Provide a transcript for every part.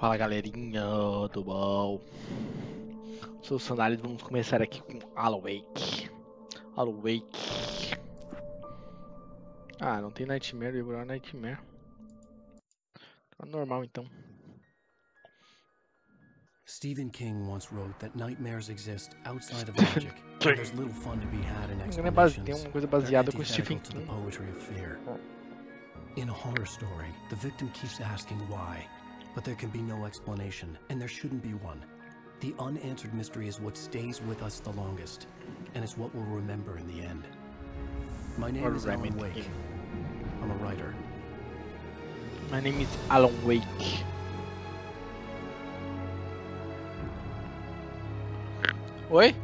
Fala galerinha, tudo bom? Sou o Sandalhas, vamos começar aqui com Alan Wake. Alan Wake. Ah, não tem Nightmare, LIVRO é Nightmare. Tá normal então. Stephen King once wrote that nightmares exist outside of logic, and there's little fun to be had in explanations. Tem uma coisa They're baseada com Stephen antithetical to the King. poetry of fear. In a horror story, the victim keeps asking why, but there can be no explanation, and there shouldn't be one. The unanswered mystery is what stays with us the longest, and it's what we'll remember in the end. My name is Alan Wake. I'm a writer. My name is Alan Wake. Oi?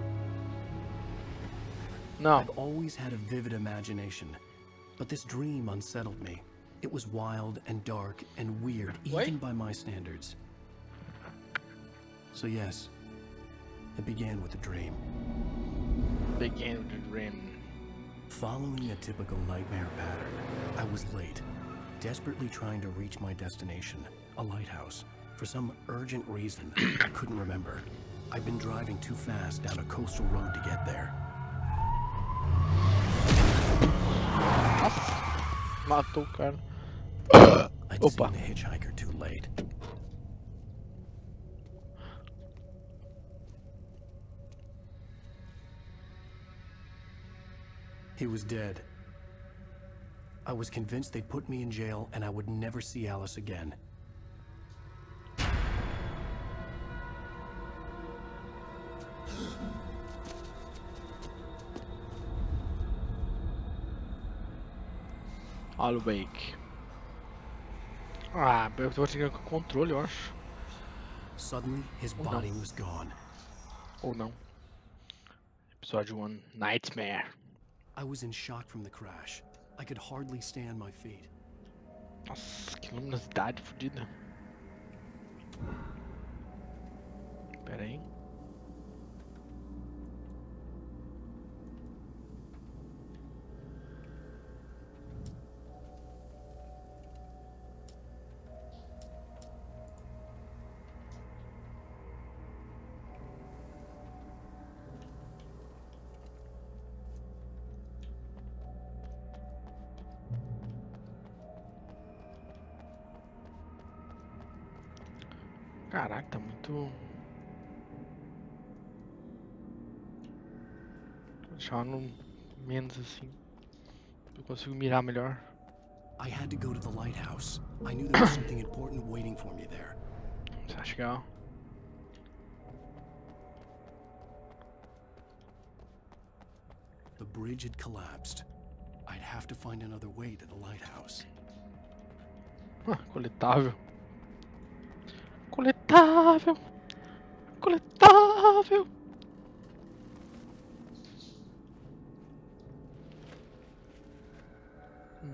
No. I've always had a vivid imagination, but this dream unsettled me. It was wild and dark and weird, even by my standards. So yes, it began with a dream. Began with a dream. Following a typical nightmare pattern, I was late, desperately trying to reach my destination, a lighthouse. For some urgent reason, I couldn't remember. I'd been driving too fast down a coastal road to get there. Matou o cara. I'd seen the hitchhiker too late. He was dead. I was convinced they'd put me in jail and I would never see Alice again. Alan Wake. Ah, eu vou chegar com o controle, eu acho. Suddenly, his body was gone. Ou não. Episódio 1, Nightmare. I was in shock from the crash. I could hardly stand my feet. Nossa, que luminosidade fodida. Pera aí. Caraca, tá muito... Vou deixar no menos assim. Eu consigo mirar melhor. I had to go to the lighthouse. I knew there was something important waiting for me there. Você acha legal? The bridge had collapsed. I'd have to find another way to the lighthouse. Coletável. Coletável. Coletável.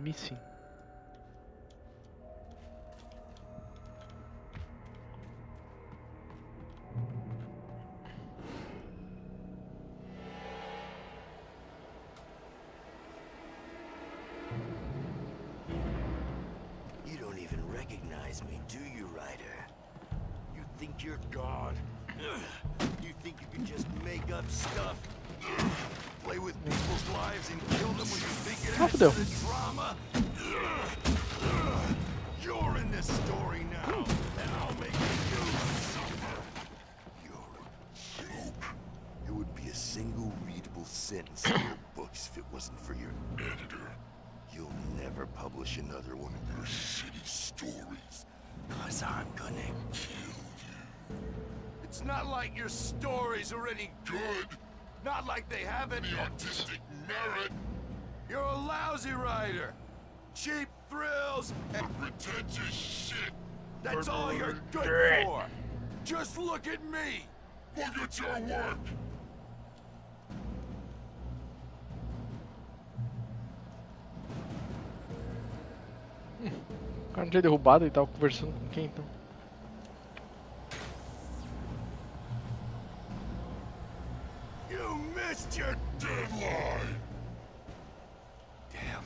Missing. You don't even recognize me, do you, Ryder? You think you're God? You think you can just make up stuff? Play with people's lives and kill them when you think it adds to the drama? You're in this story now, and I'll make you suffer. You're a joke. It would be a single readable sentence in your books if it wasn't for your editor. You'll never publish another one of your shitty stories, 'cause I'm gonna kill you. It's not like your stories are any good. Not like they have any artistic merit. You're a lousy writer. Cheap thrills and pretentious shit. That's all you're good for. Just look at me. Look at your work. O cara não tinha derrubado e tava conversando com quem então? You missed your deadline. Damn.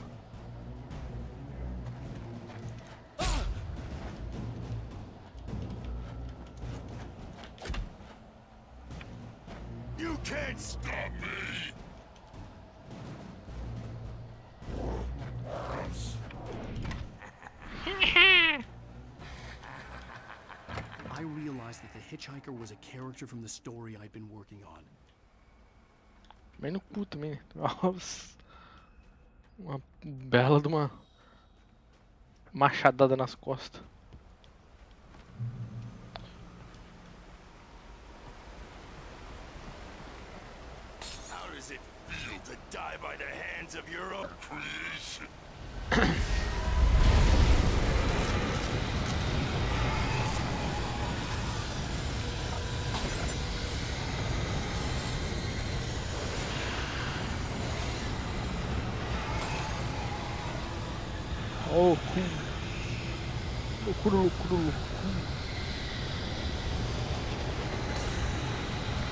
You can't stop me! I realized that the hitchhiker was a character from the story I'd been working on. Bem no cu também. Nossa. Uma bela de uma machadada nas costas. How does it feel to die by the hands of your own creation? Oh, loucura, loucura, loucura.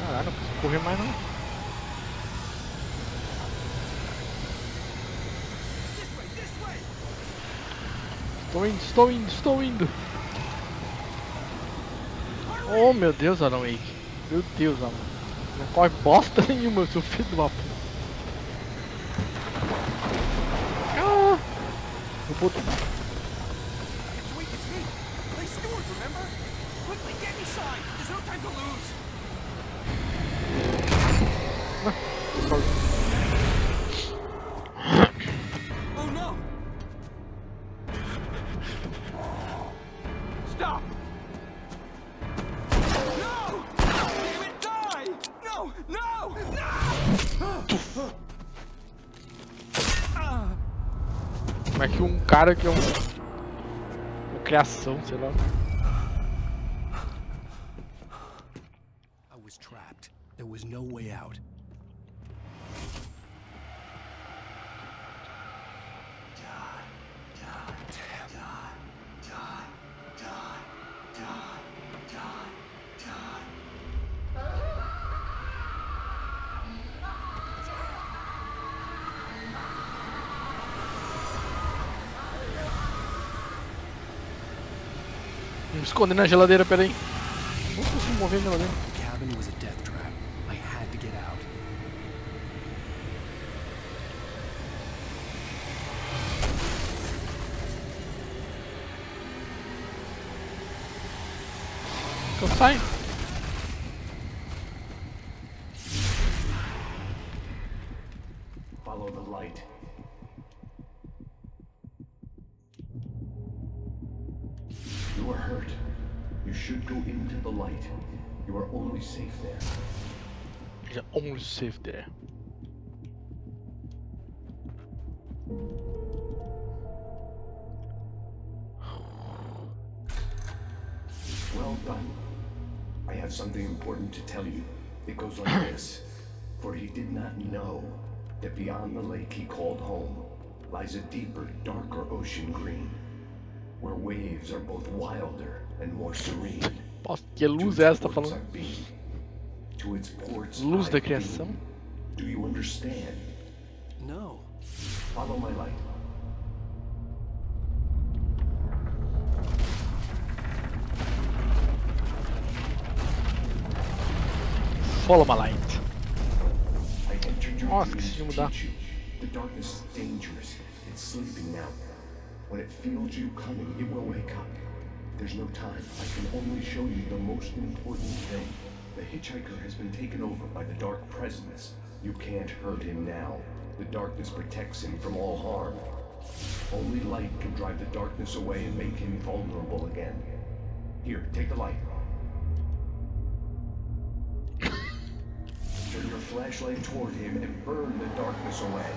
Caralho, não preciso correr mais não. Estou indo. Oh meu Deus, Alan Wake. Meu Deus, Alan. Não corre bosta nenhuma, seu filho de uma puta. Ah! Eu boto. Wait, it's me! Play Stewart, remember? Quickly, get inside! There's no time to lose! Oh no! Stop! No! Damn it, die! No! No! No! Como é que um cara que é uma criação, sei lá. I was trapped. There was no way out. Me esconder na geladeira, peraí. Não consigo mover a geladeira. The cabin was a death trap. I had to get out. Então sai. Follow the light. You are hurt. You should go into the light. You are only safe there. You're only safe there. Well done. I have something important to tell you. It goes like this. For he did not know that beyond the lake he called home lies a deeper, darker ocean green, where waves are both wilder and more serene. Nossa, que luz é essa, tá falando? To its ports Luz da I criação? beam. Do you understand? No. Follow my light. Follow my light. I entered your Nossa, dreams esqueci de to mudar. teach you. The darkness is dangerous. It's sleeping now. When it feels you coming, it will wake up. There's no time. I can only show you the most important thing. The hitchhiker has been taken over by the dark presence. You can't hurt him now. The darkness protects him from all harm. Only light can drive the darkness away and make him vulnerable again. Here, take the light. Turn your flashlight toward him and burn the darkness away.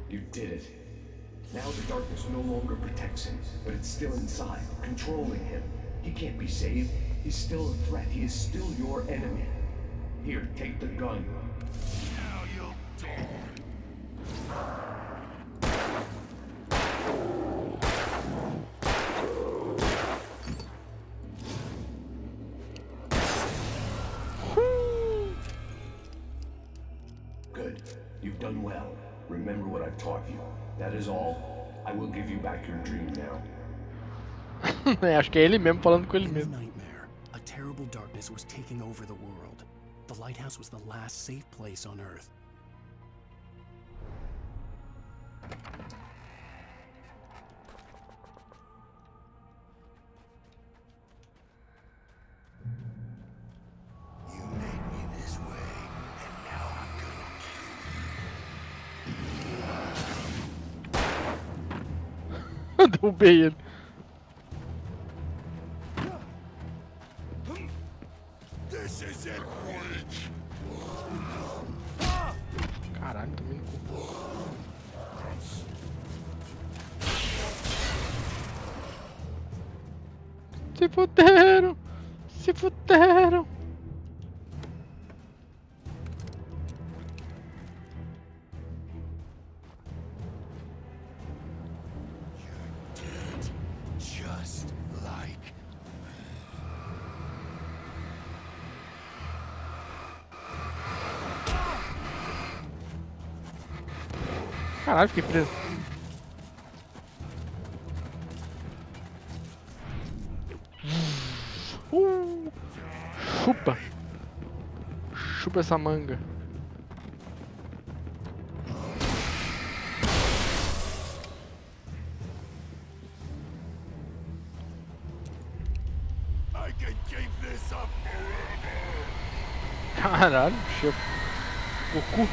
You did it. Now the darkness no longer protects him, but it's still inside, controlling him. He can't be saved. He's still a threat. He is still your enemy. Here, take the gun. Now you'll die. Good. You've done well. Remember what I've taught you. That is all. I will give you back your dream now. Acho que é ele mesmo falando com ele In the mesmo. nightmare, a terrible darkness was taking over the world. The lighthouse was the last safe place on Earth. You made me this way, and now I'm gonna Derrubei ele. This is it, Witch! Caralho, tô vindo com... Se fuderam! Se fuderam! Just like... Caralho, fiquei preso. Chupa! Chupa essa manga. I can keep this up forever! Caralho, chefe. Goku.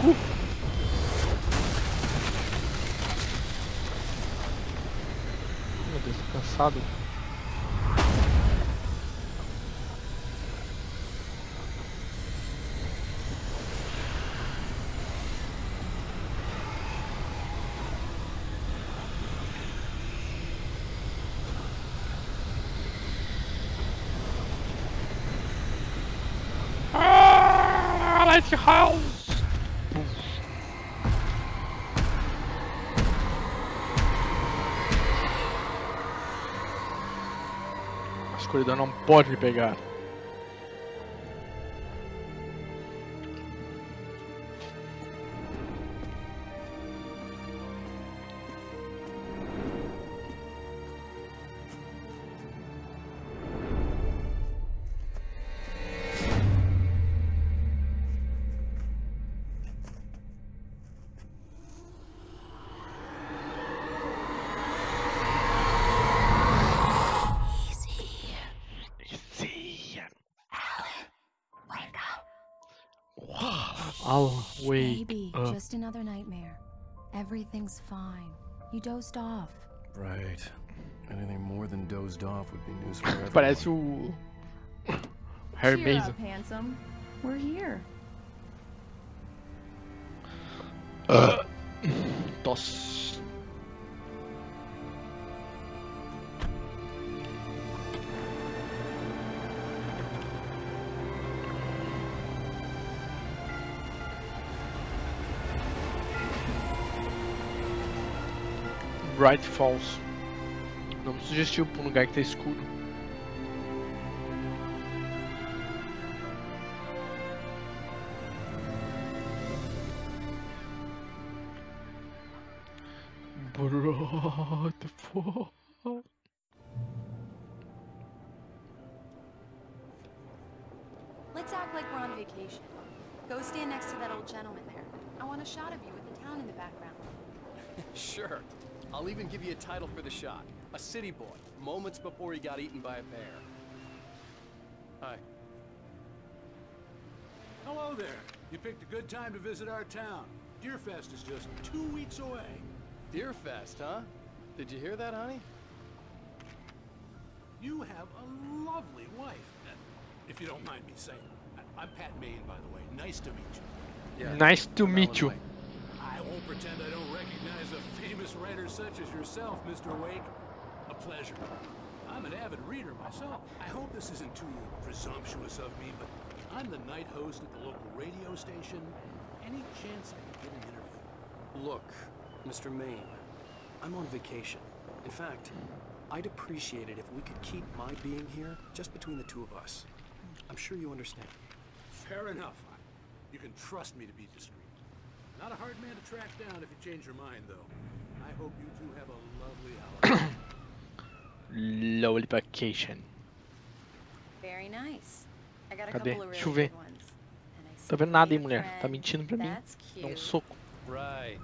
Goku. Meu Deus, tô cansado. Lighthouse! A escuridão não pode me pegar. I'll wake Maybe up. just another nightmare. Everything's fine. You dozed off. Right. Anything more than dozed off would be news for everyone. Parece o Harry Cheer Mason. up, handsome. We're here. Tosse. Bright Falls. Nome sugestivo pra um lugar que tá escuro. Bright Falls. Let's act like we're on vacation. Go stand next to that old gentleman there. I want a shot of you with the town in the background. Sure. I'll even give you a title for the shot. A city boy, moments before he got eaten by a bear. Hi. Hello there. You picked a good time to visit our town. Deerfest is just 2 weeks away. Deerfest, huh? Did you hear that, honey? You have a lovely wife. If you don't mind me saying. I'm Pat Maine, by the way. Nice to meet you. Yeah. Nice to from meet you. Illinois. I won't pretend I don't recognize a famous writer such as yourself, Mr. Wake. A pleasure. I'm an avid reader myself. I hope this isn't too presumptuous of me, but I'm the night host at the local radio station. Any chance I could get an interview? Look, Mr. Maine, I'm on vacation. In fact, I'd appreciate it if we could keep my being here just between the two of us. I'm sure you understand. Fair enough. You can trust me to be discreet. Not a hard man to track down if you change your mind, though. I hope you two have a lovely holiday. Lovely vacation. Very nice. I got a Cadê? couple of Deixa eu really ver. good ones. And I Tá vendo simply nada, hein, need a mulher? Tá friend. mentindo pra mim. That's Dá um cute. soco. Right.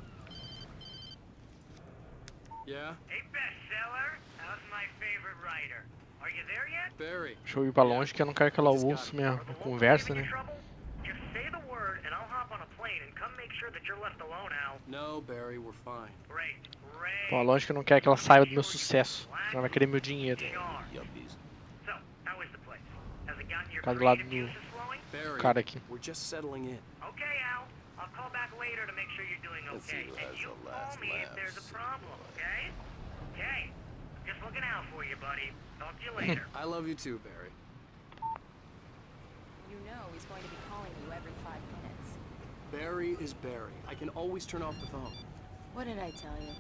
Yeah? Hey, bestseller, how's my favorite writer? Are you there yet? Barry. Deixa eu ir pra longe que eu não quero que ela ouça minha Are the locals conversa, giving né? you trouble? Just say the word and I'll hop on a plane and come make sure that you're left alone, Al. No, Barry, we're fine. Great, Então, great. lógico que eu não quero que ela saiba do meu sucesso. Ela vai querer meu dinheiro. Sure. So, how is the place? Has it gotten your Tá do lado creative do juices flowing? Barry, cara aqui. we're just settling in. Okay, Al. I'll call back later to make sure you're doing okay. And you call me if there's a problem, okay? Okay. Just looking out for you, buddy. Talk to you later. I love you too, Barry. You know he's going to be calling you every 5 minutes. Barry is Barry. I can always turn off the phone. What did I tell you?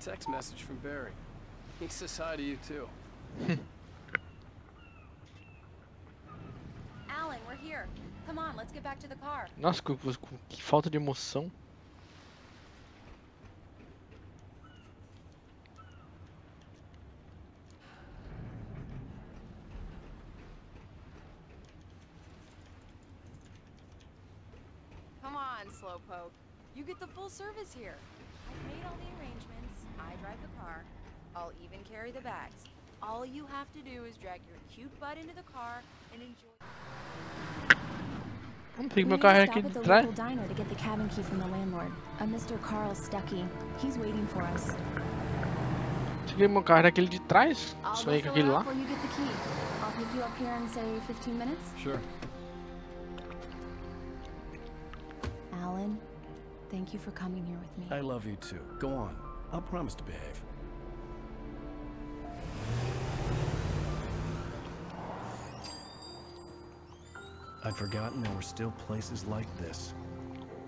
Text message from Barry. He says hi to you too. Alan, we're here. Come on, let's get back to the car. Nossa, que falta de emoção. Come on, Slowpoke. You get the full service here. I've made all the arrangements. I drive the car. I'll even carry the bags. All you have to do is drag your cute butt into the car and enjoy. Vamos ver que meu carro é aqui de trás. Diner to get the cabin key from the landlord, a Mr. Carl Stuckey. He's waiting for us. Cheguei meu carro daquele de trás. I'll Só go aí com fill aquele it lá. up while you get the key. I'll pick you up here in say 15 minutes. Sure. Alan, thank you for coming here with me. I love you too. Go on. I'll promise to behave. I'd forgotten there were still places like this.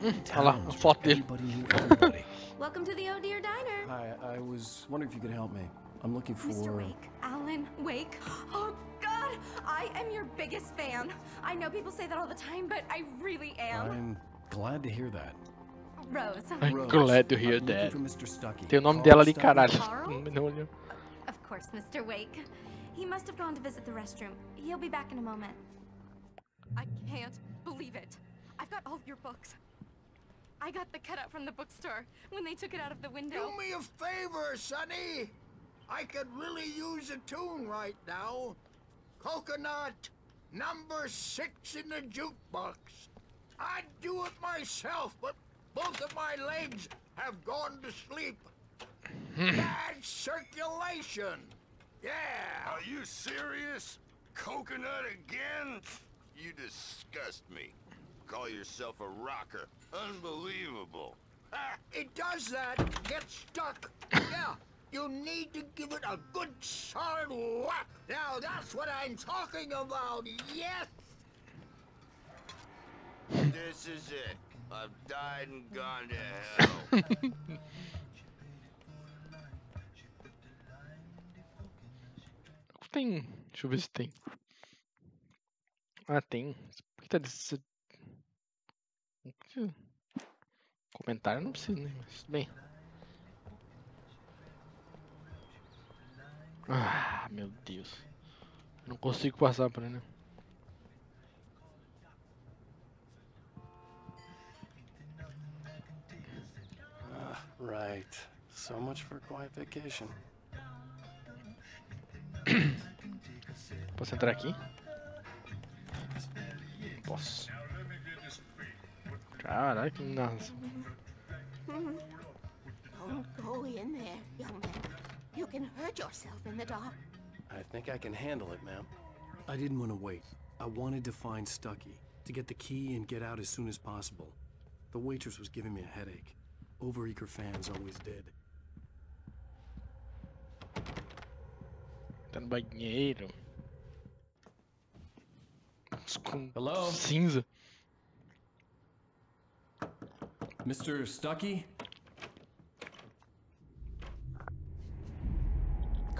Olha lá, a Towns foto where dele. everybody knew everybody. Welcome to the Oh Dear Diner. Hi, I was wondering if you could help me. I'm looking for... Mr. Wake. Alan Wake. Oh, God! I am your biggest fan. I know people say that all the time, but I really am. I'm glad to hear that. Rose. I'm Rose, glad to hear I'm looking that. for Mr. Stuckey. Tem o nome Carl dela ali, Stuckey. caralho. Carl? Não olhou. Of course, Mr. Wake. He must have gone to visit the restroom. He'll be back in a moment. I can't believe it. I've got all your books. I got the cutout from the bookstore when they took it out of the window. Do me a favor, Sonny. I could really use a tune right now. Coconut, number 6 in the jukebox. I'd do it myself, but both of my legs have gone to sleep. Bad circulation. Yeah. Are you serious? Coconut again? You disgust me. Call yourself a rocker. Unbelievable. It does that. Get stuck. Yeah. You need to give it a good solid whack. Now that's what I'm talking about. Yes. This is it. I've died and gone to hell. Tem. Deixa eu ver se tem. Ah, tem. Por que tá desse. Comentário não precisa, né? Mas tudo bem. Ah, meu Deus. Não consigo passar por ele. Right. So much for a quiet vacation. Posso entrar aqui? Posso. Caralho, que nas... Don't go in there, young man. You can hurt yourself in the dark. I think I can handle it, ma'am. I didn't want to wait. I wanted to find Stuckey, to get the key and get out as soon as possible. The waitress was giving me a headache. Overeager fans always did. Tá no banheiro. Com Hello? cinza. Mr. Stuckey?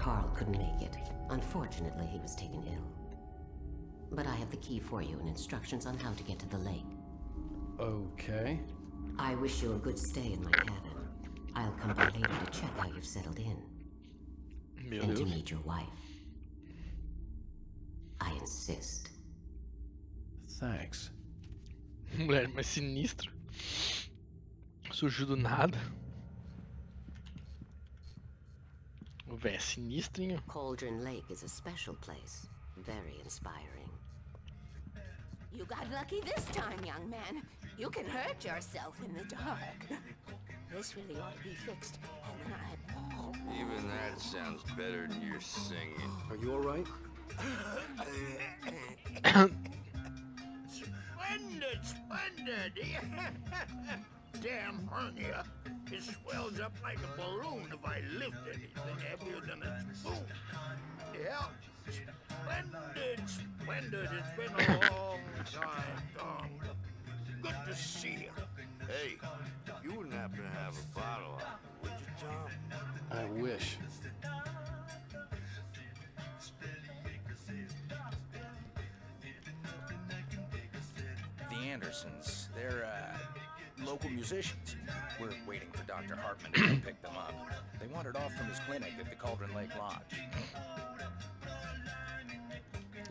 Carl couldn't make it. Unfortunately, he was taken ill. But I have the key for you and instructions on how to get to the lake. Okay. I wish you a good stay in my cabin. I'll come by later to check how you've settled in. And to meet your wife. I insist. Thanks. Mulher mais sinistra. Surgiu do nada. O véio é sinistrinho. Cauldron Lake is a special place. Very inspiring. You got lucky this time, young man. You can hurt yourself in the dark. This really ought to be fixed, and then Even that sounds better than your singing. Are you all right? Splendid, splendid! Damn hernia. It swells up like a balloon if I lift anything heavier than a spoon. Yeah, splendid, splendid. It's been a long time, Tom. Good to see you. Hey, you wouldn't happen to have a bottle, would you, Tom? I wish. The Andersons, they're, local musicians. We're waiting for Dr. Hartman to come pick them up. They wandered off from his clinic at the Cauldron Lake Lodge.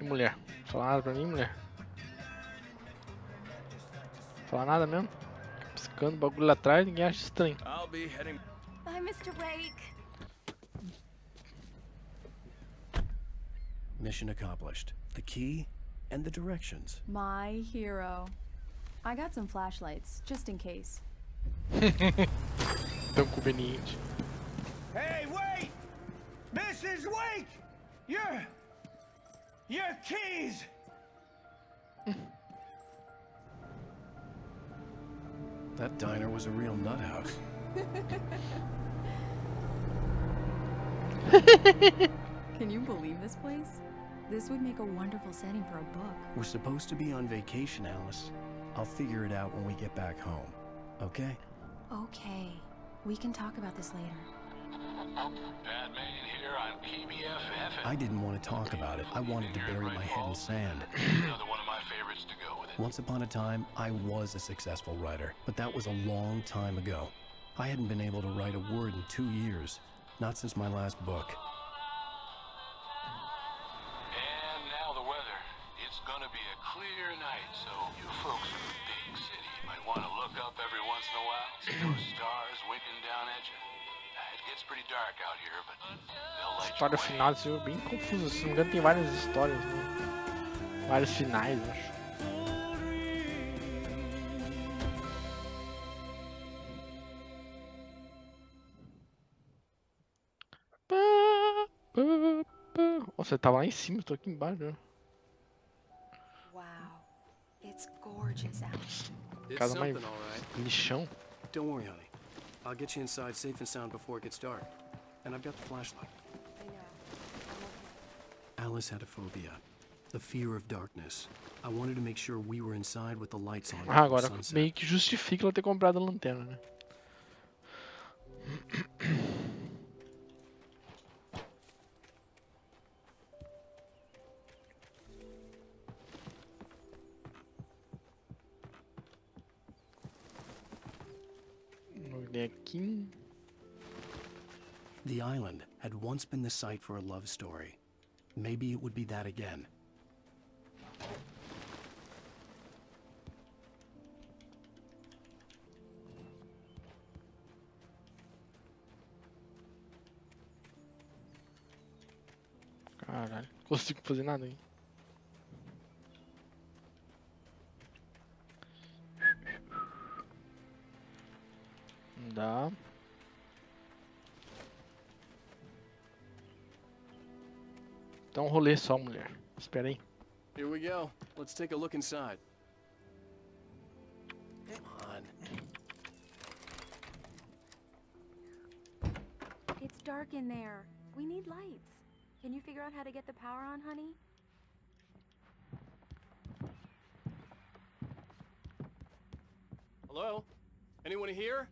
E mulher? Fala nada pra mim, mulher? Fala nada mesmo? Piscando o bagulho lá atrás, ninguém acha estranho. I'll be heading... Bye, Mr. Wake. Mission accomplished. The key and the directions. My hero. I got some flashlights, just in case. Tão conveniente. Hey, wait! Mrs. Wake! Your keys! That diner was a real nut house. Can you believe this place? This would make a wonderful setting for a book. We're supposed to be on vacation, Alice. I'll figure it out when we get back home. Okay? Okay. We can talk about this later. Batman here on PBFF. I didn't want to talk about it. I wanted to bury my head in sand. Another one of my favorites to go with it. Once upon a time, I was a successful writer, but that was a long time ago. I hadn't been able to write a word in 2 years. Not since my last book. And now the weather. It's gonna be a clear night, so you folks in the big city might want to look up every once in a while. See those stars winking down at you. It gets pretty dark out here, but they'll A let história you away. final desse jogo é bem confusa. Se não me engano, tem várias histórias, né? Vários finais, acho. Você tava lá em cima, eu tô aqui embaixo. Né? Wow. It's gorgeous out. It's Casa mais something, all right. lixão. Don't worry, honey. I'll get you inside safe and sound before it gets dark. And I've got the flashlight. I know. I'm okay. Alice had a phobia. The fear of darkness. I wanted to make sure we were inside with the lights on. Ah, before agora sunset. meio que justifica ela ter comprado a lanterna, né? Olhei aqui. The island had once been the site for a love story. Maybe it would be that again. Caralho, não consigo fazer nada aí. Não dá. Dá um rolê só, mulher. Espera aí. Here we go. Let's take a look inside. Come on. It's dark in there. We need lights. Can you figure out how to get the power on, honey? Hello? Anyone here?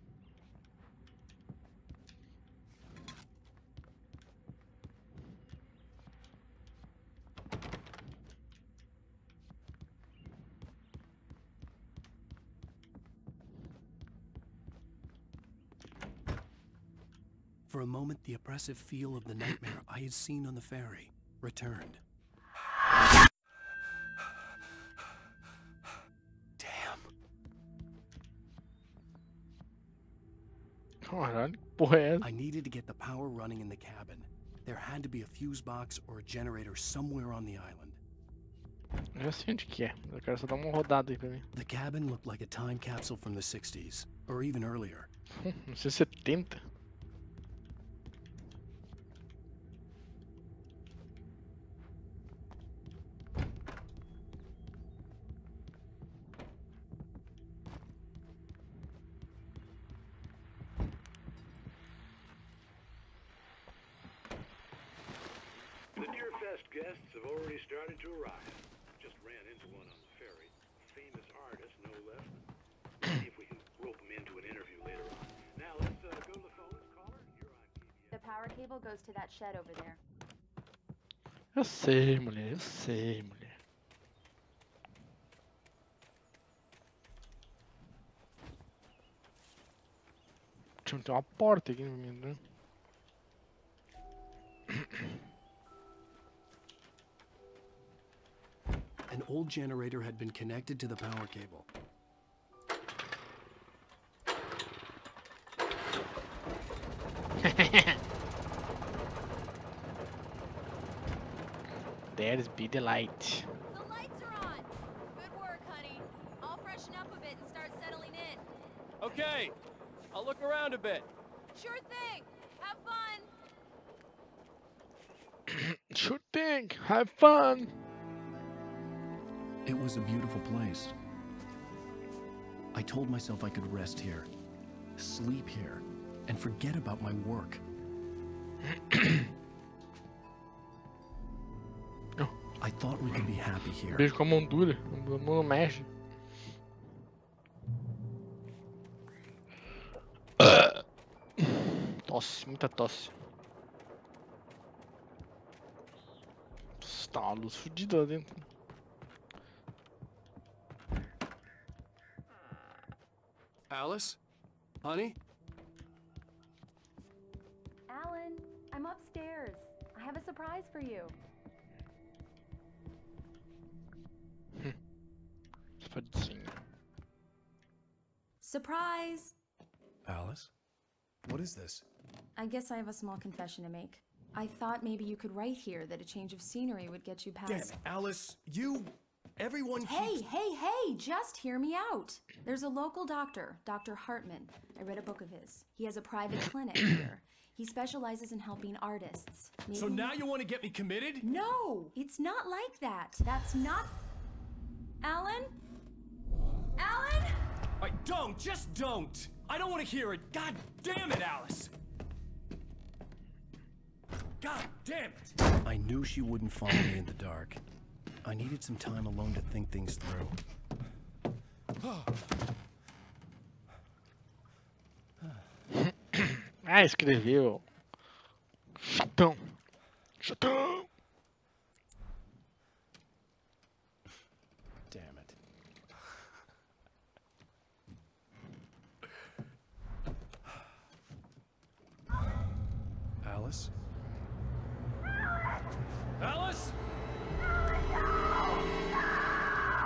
For a moment, the oppressive feel of the nightmare I had seen on the ferry returned. Damn. Caralho, que porra é essa? I needed to get the power running in the cabin. There had to be a fuse box or a generator somewhere on the island. Eu já sei onde que é. Eu quero só dar uma rodada aí pra mim. The cabin looked like a time capsule from the 60s, or even earlier. Não sei, 70. The Deerfest guests have already started to arrive. Just ran into one on the ferry. Famous artist, no less. See if we can rope him into an interview later on. Now let's go to the phone. Caller, you're on PBS. The power cable goes to that shed over there. Eu sei, mulher. Eu sei, mulher. Tinha uma porta aqui no meio, né? An old generator had been connected to the power cable. There's be the light. The lights are on. Good work, honey. I'll freshen up a bit and start settling in. Okay, I'll look around a bit. Sure thing. Have fun. Sure thing. Have fun. It was a beautiful place. I told myself I could rest here, sleep here, and forget about my work. I thought we could be happy here. Beijo com a mão dura. A mão não mexe. Tosse, muita tosse. Tá uma luz fodida lá dentro. Alice? Honey? Alan, I'm upstairs. I have a surprise for you. Surprise! Alice? What is this? I guess I have a small confession to make. I thought maybe you could write here that a change of scenery would get you past... Damn it, Alice, you... Everyone keeps... Hey, just hear me out. There's a local doctor, Dr. Hartman. I read a book of his. He has a private clinic here. He specializes in helping artists. Maybe... So now you want to get me committed? No, it's not like that. That's not... Alan? Alan? Don't, just don't. I don't want to hear it. God damn it, Alice. God damn it. I knew she wouldn't follow me in the dark. I needed some time alone to think things through. Ah, escreveu. Chatão. Chatão. Damn it. Alice? Alice?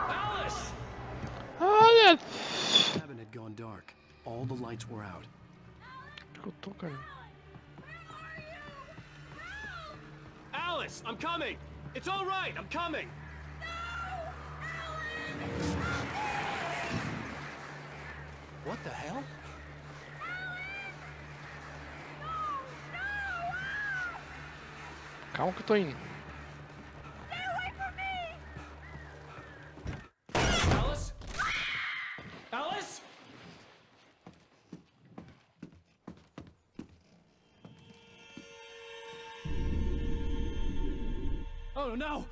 Alice! Olha! The cabin had gone dark. All the lights were out. Alice, I'm coming! It's all right, I'm coming! What the hell? Calma que eu tô indo. Alice? Alice? Oh no!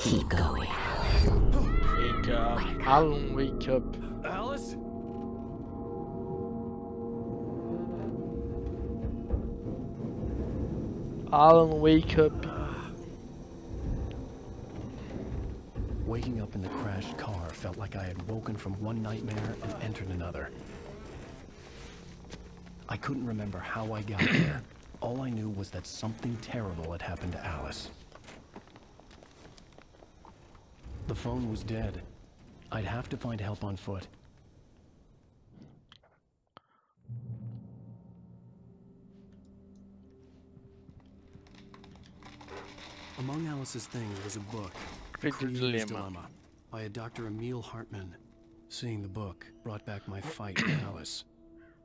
Keep going. Wake up. Alan, wake up. Alice? Alan, wake up. Waking up in the crashed car felt like I had woken from one nightmare and entered another. I couldn't remember how I got there. All I knew was that something terrible had happened to Alice. The phone was dead. I'd have to find help on foot. Among Alice's things was a book, Creator's Dilemma, by a Dr. Emil Hartmann. Seeing the book brought back my fight with Alice.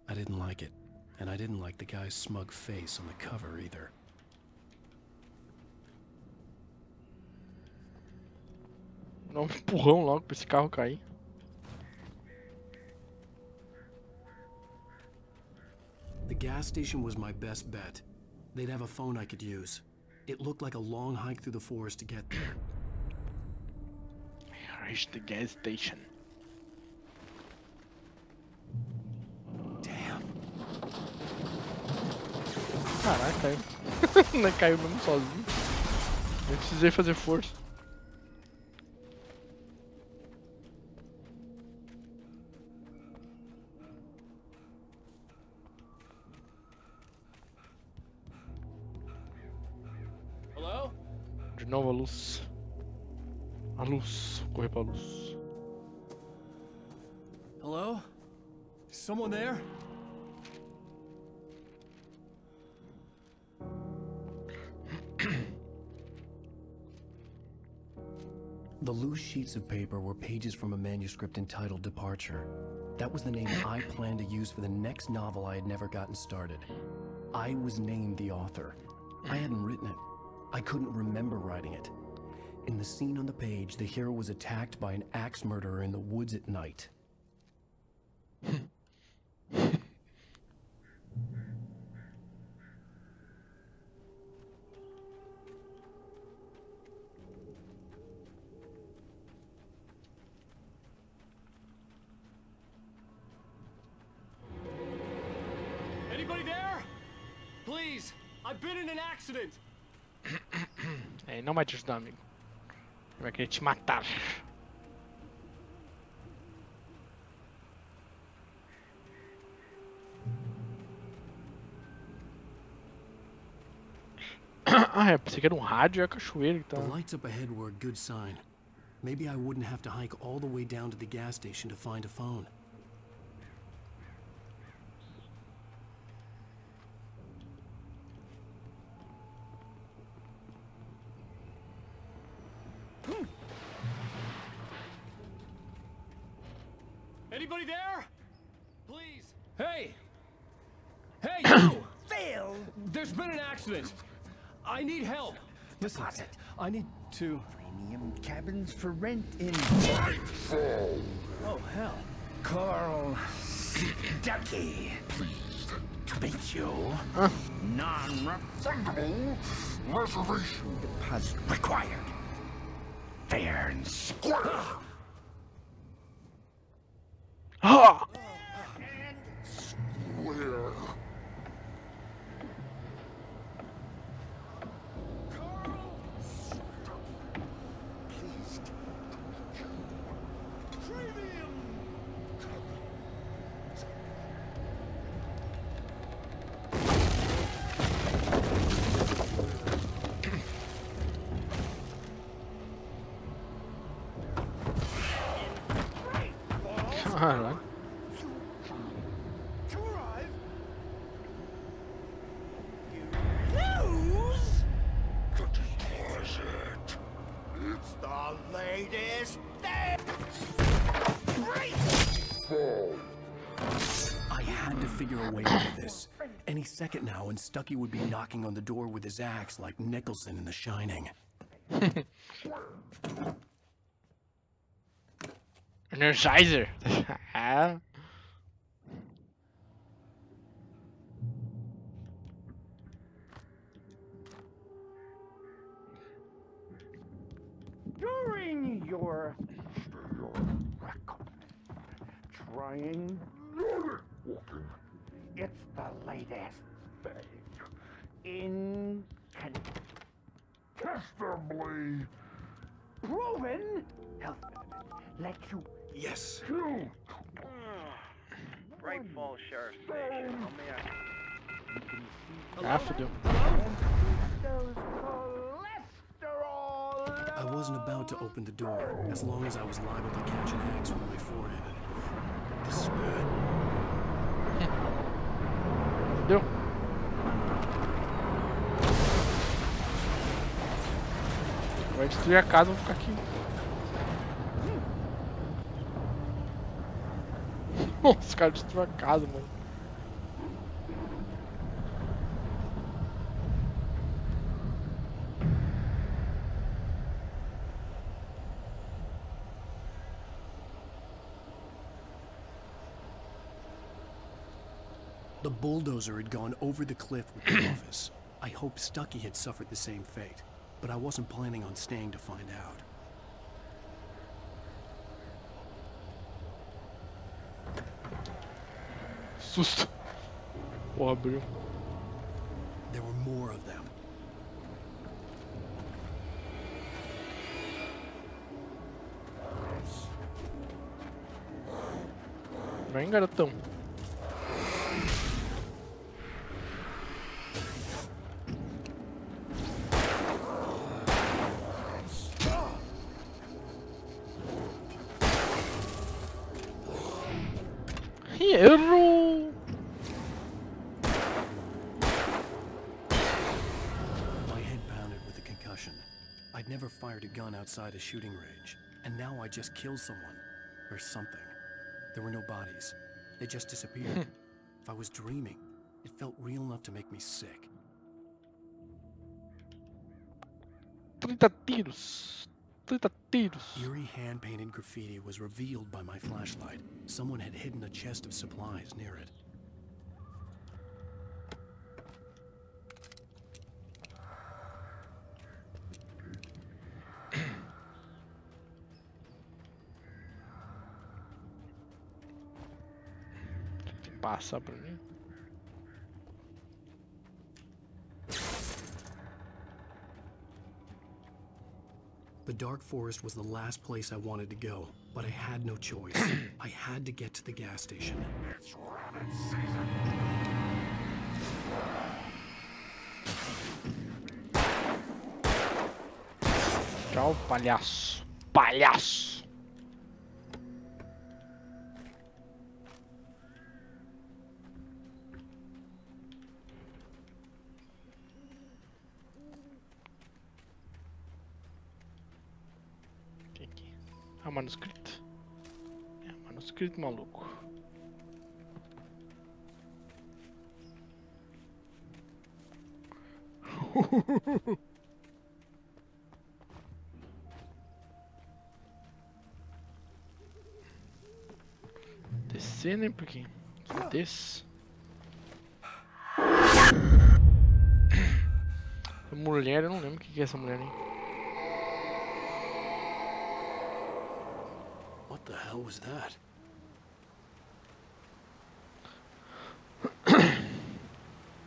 I didn't like it, and I didn't like the guy's smug face on the cover either. Dá empurrão logo pra esse carro cair. The gas station was my best bet. They'd have a phone I could use. It looked like a long hike through the forest to get there. Reach the gas station. Damn. Caraca, caiu. Não caiu mesmo sozinho. Nem precisei fazer força. Hello? De novo a luz. A luz. Correr pra luz. Hello? Someone there? The loose sheets of paper were pages from a manuscript entitled Departure. That was the name I planned to use for the next novel I had never gotten started. I was named the author. I hadn't written it. I couldn't remember writing it. In the scene on the page, the hero was attacked by an axe murderer in the woods at night. Anybody there? Please, I've been in an accident. Ele não vai te ajudar, amigo. Ele vai querer te matar. Ah, pensei que era rádio e a cachoeira que The tava. lights up ahead were a good sign. Maybe I wouldn't have to hike all the way down to the gas station to find a phone. Anybody there? Please. Hey! Hey, you! Phil! There's been an accident. I need help. Listen, I need to... Premium cabins for rent in Oh, hell. Carl Ducky. Pleased to meet you. Non-refundable reservation deposit required. Fair and square. Ah! And square. Alright. It's the latest thing! I had to figure a way out of this. Any second now, and Stucky would be knocking on the door with his axe like Nicholson in The Shining. Energizer. Ah. During your trying walking, it's the latest thing. Incontestably proven health benefit let you. Yes. Bright Falls Sheriff Station. How may I... Ah, fodeu. I wasn't about to open the door, as long as I was liable to catch an axe with my forehead. This is bad. Deu. Vai destruir a casa, vou ficar aqui. Nossa, os caras destruíram a casa, mano. The bulldozer had gone over the cliff with the office. I hoped Stucky had suffered the same fate, but I wasn't planning on staying to find out. Susto. Porra, abriu. There were more of them. Vem, garotão. Errou! My head pounded with a concussion. I'd never fired a gun outside a shooting range, and now I just killed someone. Or something. There were no bodies. They just disappeared. If I was dreaming, it felt real enough to make me sick. 30 tiros. 30 tiros. Eerie hand-painted graffiti was revealed by my flashlight. Someone had hidden a chest of supplies near it. Passa pra mim. The dark forest was the last place I wanted to go, but I had no choice. I had to get to the gas station. It's rabbit season. Tchau, palhaço. Palhaço. É manuscrito. É manuscrito, maluco. Descer, né? Porque desce. Mulher, eu não lembro o que é essa mulher, hein? What the hell was that?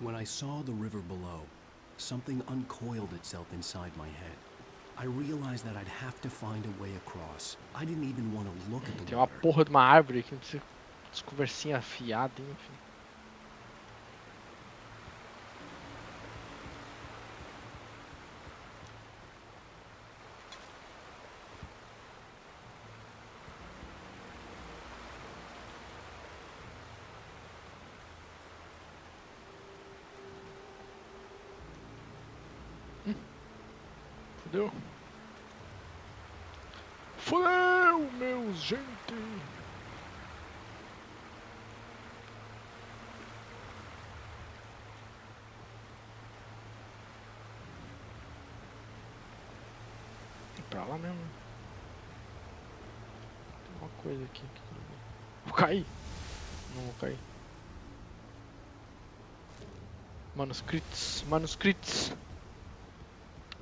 When I saw the river below, something uncoiled itself inside my head. I realized that I'd have to find a way across. I didn't even want to look at the Tem uma water. porra de uma árvore aqui, não sei, as conversinhas afiadas, enfim. Fudeu. Fudeu, meus gente. Pra lá mesmo. Tem uma coisa aqui que eu vou cair. Não vou cair. Manuscritos, manuscritos.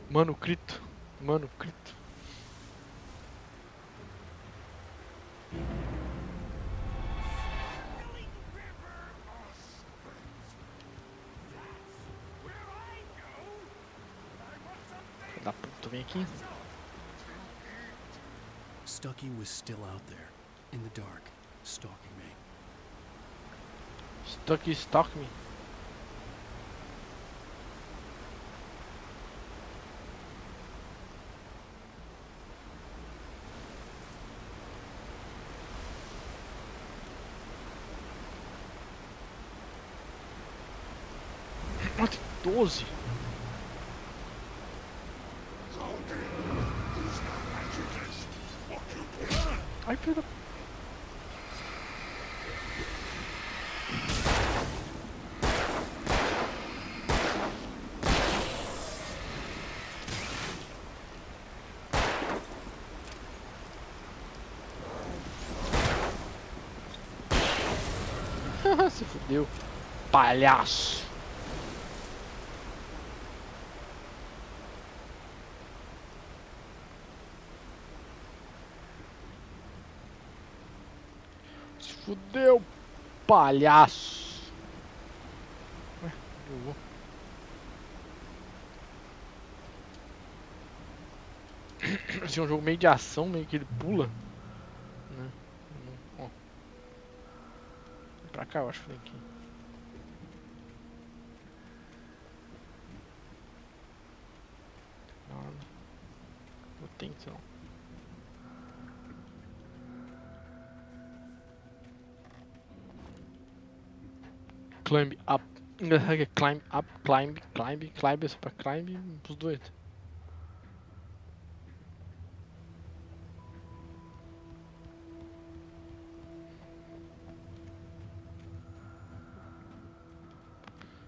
Manuscrito, manuscrito. Filho da puta, vem aqui. Stucky was still out there, in the dark, stalking me. Stucky stalk me. Ah, tem 12. Ai, filho da... Se fudeu, palhaço. Se fudeu, palhaço. Ué, eu vou. Esse é um jogo meio de ação, meio que ele pula, né? Ó. Pra cá, eu acho que foi aqui. Nada. Não tem então. Climb up. Engraçado que é climb up, climb é só pra climb pros dois.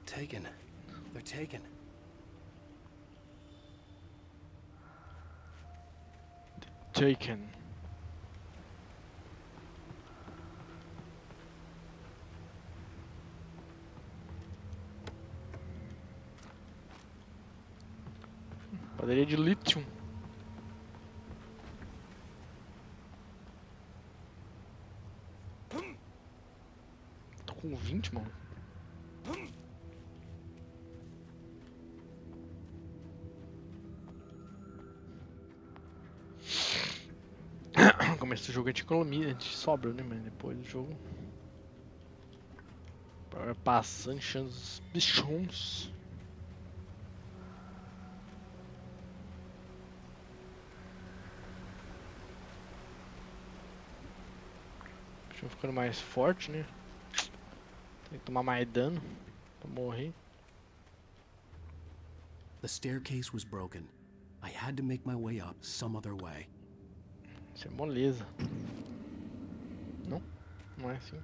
Taken. They're taken. Taken. Bateria de lítio. Tô com 20, mano. Começa o jogo, a gente economia, a gente sobra, né, mano? Depois do jogo. Vai passando, enchendo os bichons. Bichão ficando mais forte, né? Tem que tomar mais dano pra morrer. The staircase was broken. I had to make my way up some other way. Isso é moleza. Não? Não é assim.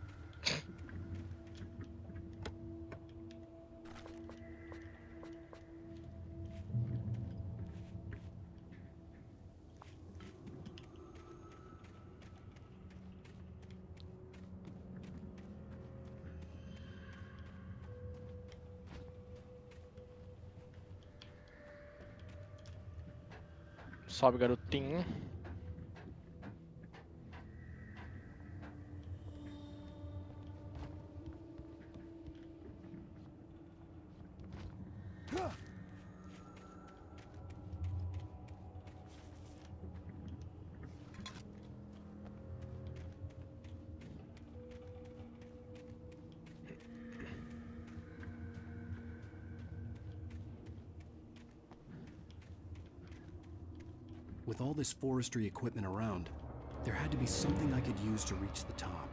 Sobe, garotinho. With all this forestry equipment around, there had to be something I could use to reach the top.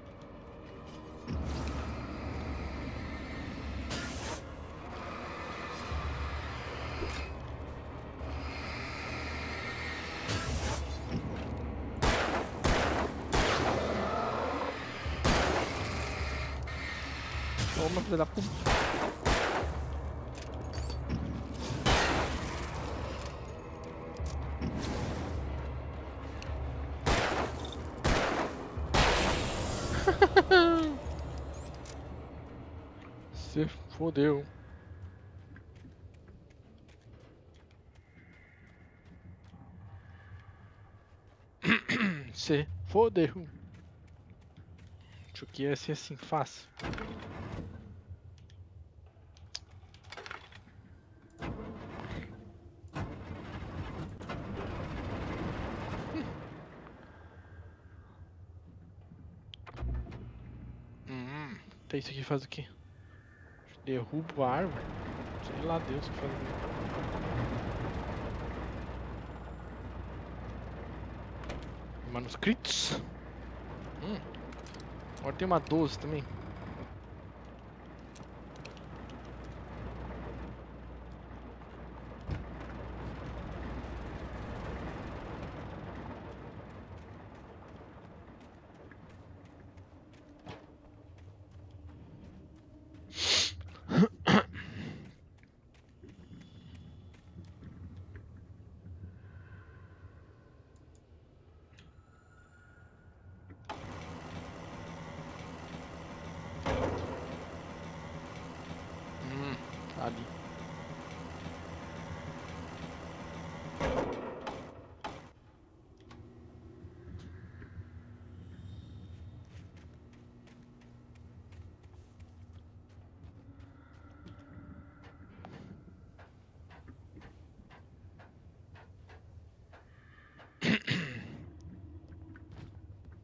Toma, filho da puta. Se fodeu. Se fodeu. Acho que ia ser assim fácil. Eita, isso aqui faz o quê? Derruba a árvore? Sei lá, Deus que faz o quê. Manuscritos? Agora tem uma 12 também. Ali.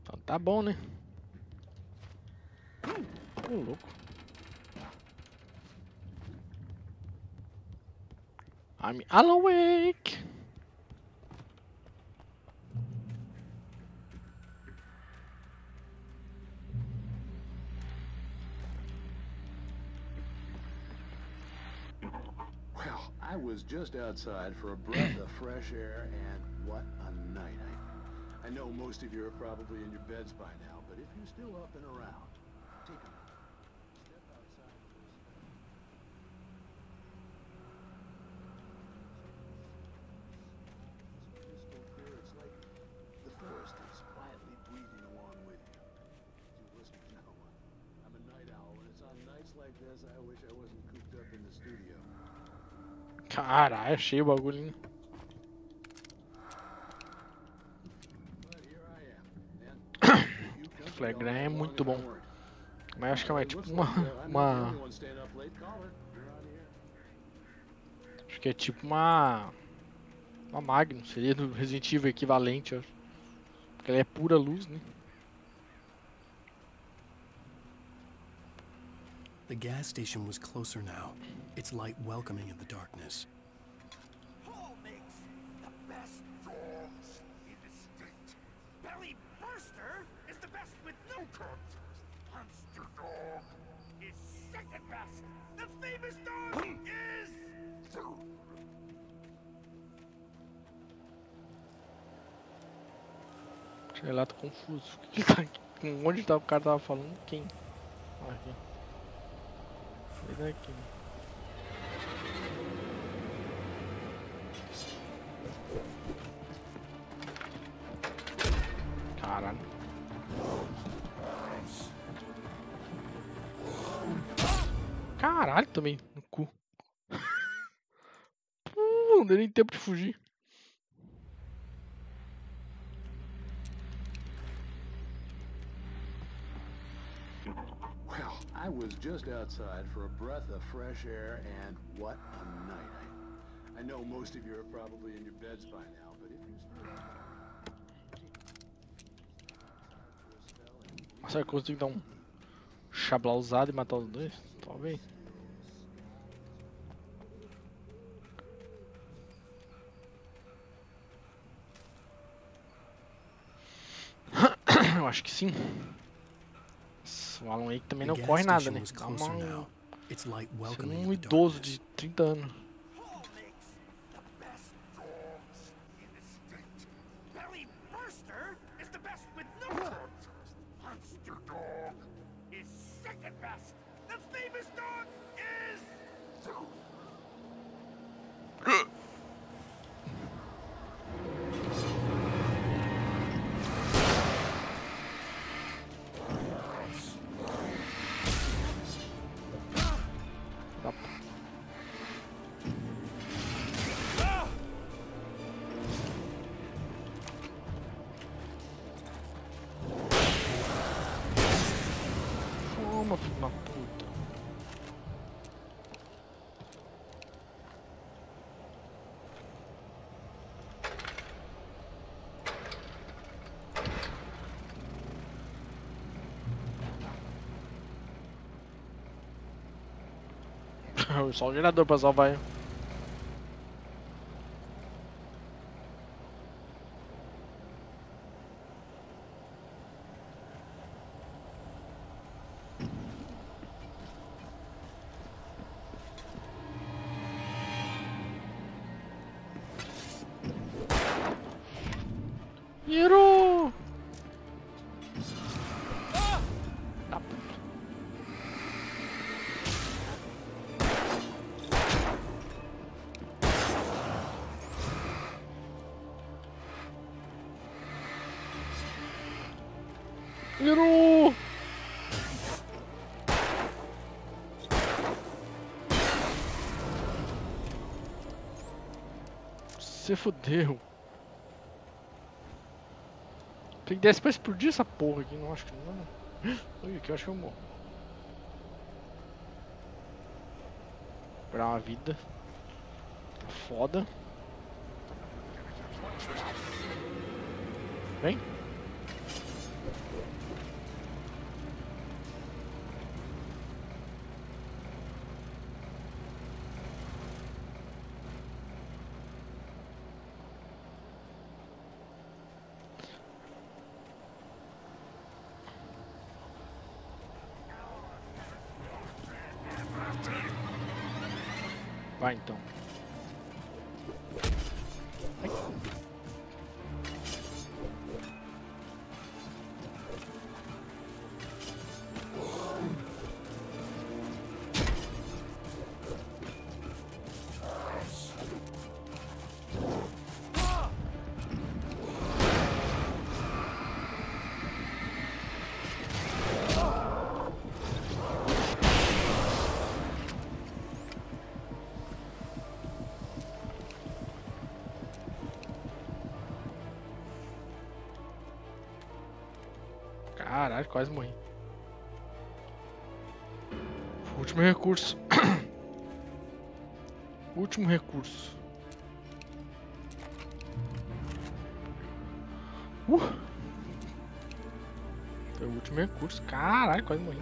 Então tá bom, né? Ô, louco. I'm awake. Well, I was just outside for a breath of fresh air, and what a night. I know most of you are probably in your beds by now, but if you're still up and around, take a minute. Step outside for a second. It's crystal clear. It's like the forest is quietly breathing along with you. See, listen, you know, I'm a night owl, and it's on nights like this I wish I wasn't cooped up in the studio. Caralho, achei o bagulhinho. Flagram é muito bom. Mas acho que é tipo uma... Acho que é tipo uma Magnum, seria do Resident Evil equivalente, acho. Porque ela é pura luz, né? The gas station was closer now, its light welcoming in the darkness. Paul makes the best dogs in the state. Belly Burster is the best with no contest. Monster Dog is second best. The famous dog is... Sei lá, tô confuso. O que tá aqui? Onde tá, o cara tava falando? Quem? Aqui. Sai daqui. Caralho. Caralho também, no cu. Não deu nem tempo de fugir. Well, I was just outside for a breath of fresh air, and what a night. I know most of you are probably in your beds by now, but if you're still... Será que eu consigo dar um chablausado e matar os dois? Talvez. Eu acho que sim. O Alan Wake também não corre nada, né? Dá um idoso de 30 anos. Paul makes the best dogs in the state. Belly Burster is the best with no contest. Monster Dog is second best. The famous dog is... Só o gerador pra salvar. Hiro! Tá puto. Hiro! Se fudeu. Tem que descer pra explodir essa porra aqui. Não acho que não. Ui, aqui eu acho que eu morro. Pra uma vida. Tá foda. Vem. Vai então. Ai. Caralho, quase morri. Último recurso. Último recurso. Foi o último recurso. Caralho, quase morri.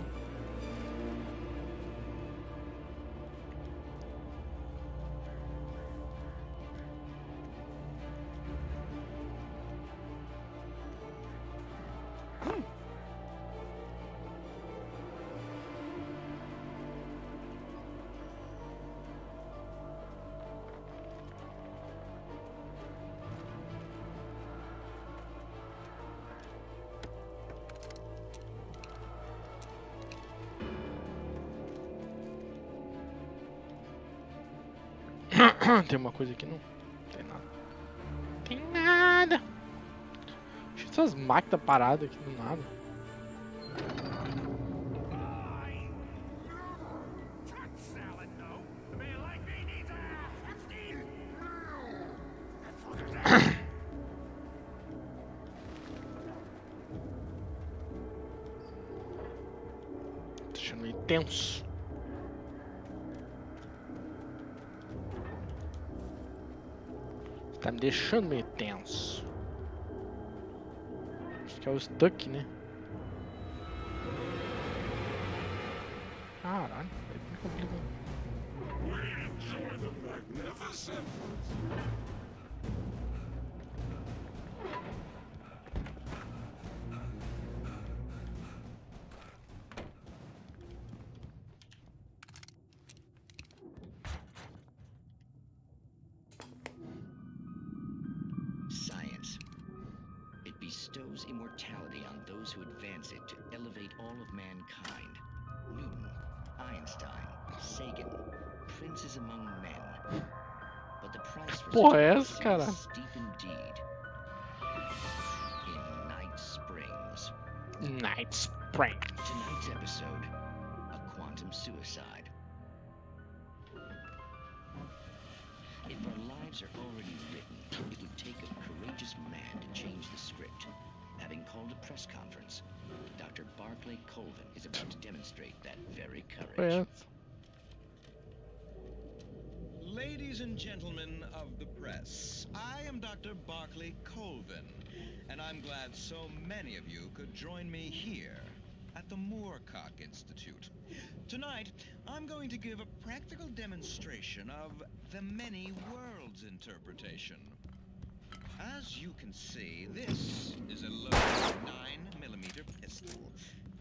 Tem uma coisa aqui, não? Tem nada. Tem nada. Deixa essas máquinas paradas aqui do nada. Tô deixando meio tenso. Tá me deixando meio tenso. Acho que é o stuck, né? Caralho, é bem complicado. Bestows immortality on those who advance it to elevate all of mankind. Newton, Einstein, Sagan, princes among men. But the price for such is steep indeed. In Night Springs. Night Springs. Tonight's episode, a quantum suicide. If our lives are already written, it would take a courageous man to change the script. Having called a press conference, Dr. Barclay Colvin is about to demonstrate that very courage. Ladies and gentlemen of the press, I am Dr. Barclay Colvin, and I'm glad so many of you could join me here at the Moorcock Institute. Tonight, I'm going to give a practical demonstration of the many worlds interpretation. As you can see, this is a loaded 9mm pistol.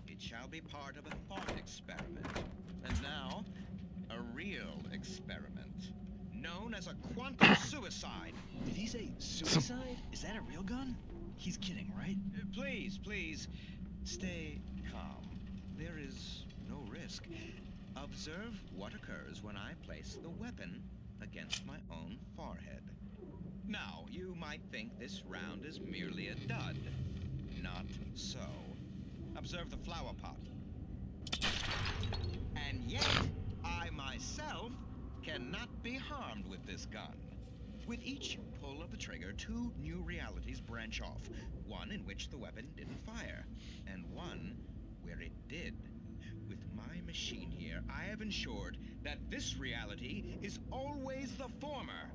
It shall be part of a thought experiment. And now, a real experiment, known as a quantum suicide. Did he say suicide? Is that a real gun? He's kidding, right? Please, please, stay calm. There is no risk. Observe what occurs when I place the weapon against my own forehead. Now, you might think this round is merely a dud. Not so. Observe the flower pot. And yet, I myself cannot be harmed with this gun. With each pull of the trigger, 2 new realities branch off. One in which the weapon didn't fire, and one where it did. With my machine here, I have ensured that this reality is always the former.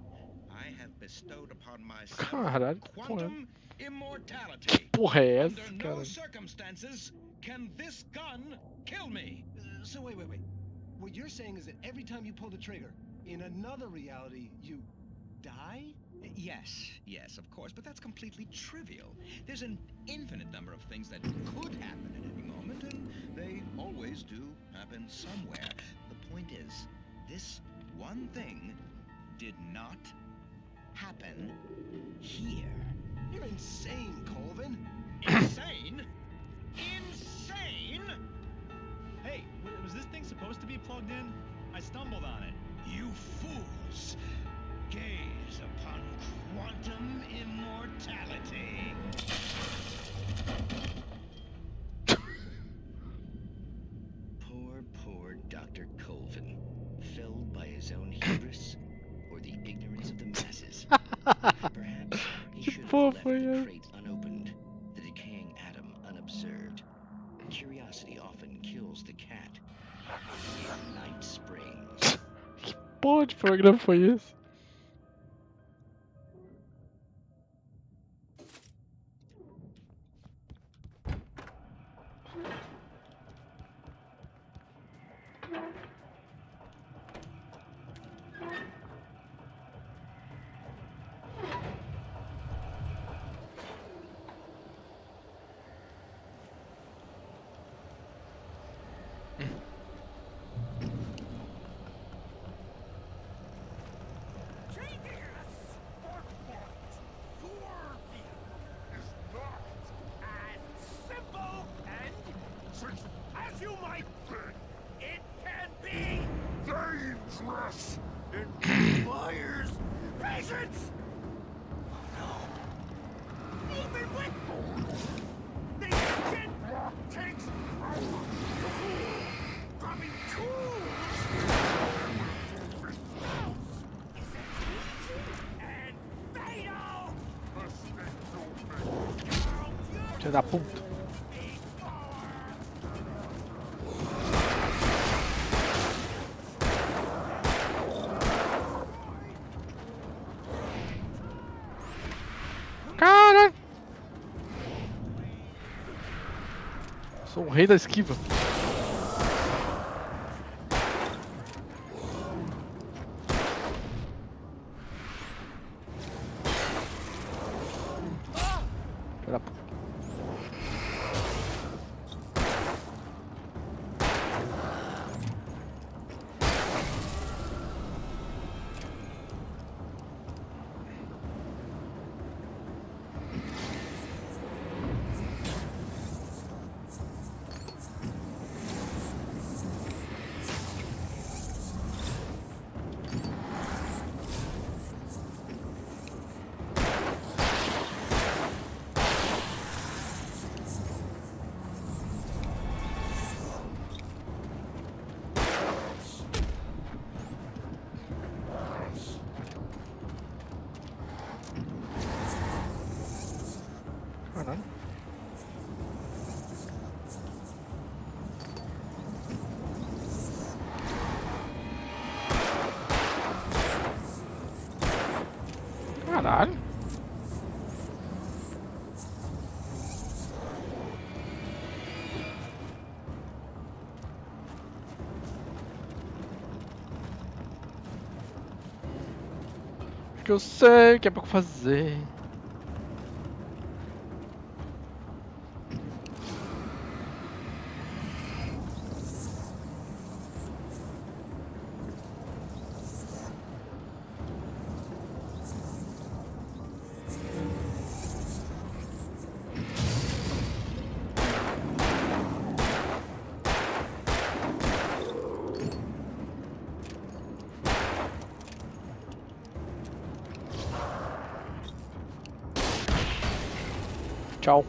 I have bestowed upon myself quantum immortality. Under no circumstances can this gun kill me. So wait. What you're saying is that every time you pull the trigger, in another reality, you die? Yes, of course, but that's completely trivial. There's an infinite number of things that could happen at any moment, and they always do happen somewhere. The point is, this one thing did not happen here. You're insane, Colvin. Insane? Insane? Hey, was this thing supposed to be plugged in? I stumbled on it. You fools! Gaze upon quantum immortality. Poor Dr. Colvin, felled by his own hubris or the ignorance of the masses. Perhaps he should have left the crate unopened, the decaying atom unobserved. Curiosity often kills the cat. In Night Springs. Pode programa foi esse? As you might think, it can be dangerous. It requires patience. Oh no! Even with the engine takes grabbing tools. And fatal. Filho da puta. Cara! Sou o rei da esquiva. Filho da puta. Caralho. Caralho. Porque eu sei que é pra fazer. Tchau.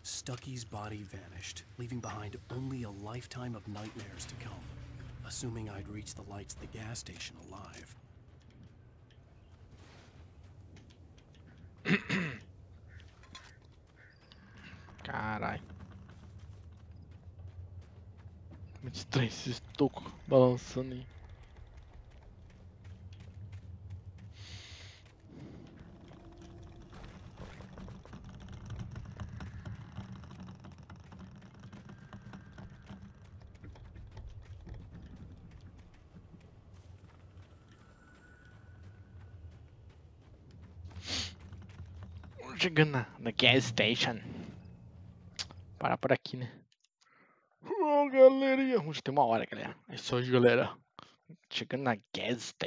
Stucky's body vanished, leaving behind only a lifetime of nightmares to come. Assuming I'd reach the lights at the gas station alive. Caralho. Muito estranho esse estoco balançando aí. Chegando na gas station. Parar por aqui, né? Oh, galerinha. Já tem uma hora, galera. É isso aí, galera. Chegando na gas station.